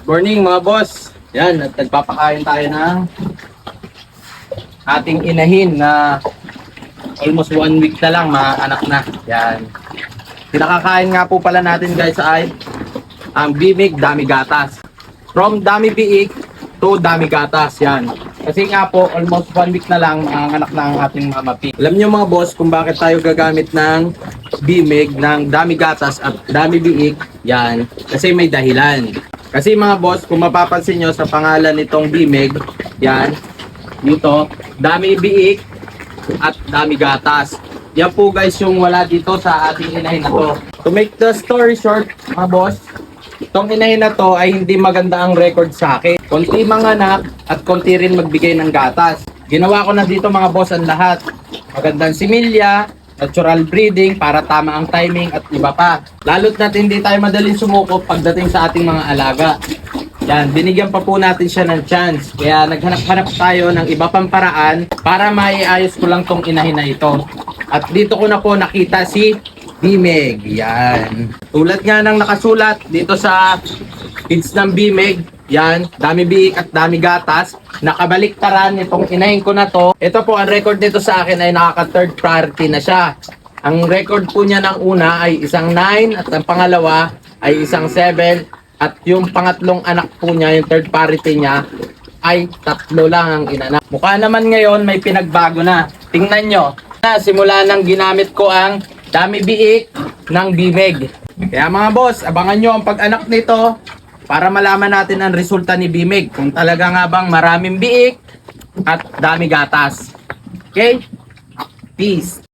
Morning mga boss. Yan, at nagpapakain tayo ng ating inahin na almost 1 week na lang, mga anak na. Yan. Pinakakain nga po pala natin guys ay ang Bimig Dami Gatas. From Dami Biik to Dami Gatas. Yan. Kasi nga po, almost 1 week na lang ang anak na ang ating mama pig. Alam nyo mga boss kung bakit tayo gagamit ng Bimig ng Dami Gatas at Dami Biik? Yan. Kasi may dahilan. Kasi mga boss, kung mapapansin nyo sa pangalan nitong Bimig, yan, dito, Dami Biik at Dami Gatas. Yan po guys yung wala dito sa ating inahin na to. To make the story short, mga boss, itong inahin na to ay hindi maganda ang record sa akin. Konti manganak at konti rin magbigay ng gatas. Ginawa ko na dito mga boss ang lahat. Magandang similya, natural breeding para tama ang timing at iba pa. Lalo't na't hindi tayo madaling sumuko pagdating sa ating mga alaga. Yan, binigyan pa po natin siya ng chance. Kaya naghanap-hanap tayo ng iba pang paraan para maiayos ko lang tong inahin na ito. At dito ko na po nakita si Bimig. Yan. Tulad nga ng nakasulat dito sa feeds ng Bimig. Yan, Dami Biik at Dami Gatas. Nakabaliktaran itong inahin ko na to. Ito po, ang record nito sa akin ay nakaka third priority na siya. Ang record po niya ng una ay isang 9 at ang pangalawa ay isang 7. At yung pangatlong anak po niya, yung third priority niya, ay 3 lang ang inanak. Mukha naman ngayon may pinagbago na. Tingnan nyo, simula nang ginamit ko ang Dami Biik ng Bimig. Kaya mga boss, abangan nyo ang pag-anak nito para malaman natin ang resulta ni Bimig. Kung talaga nga bang maraming biik at dami gatas. Okay? Peace.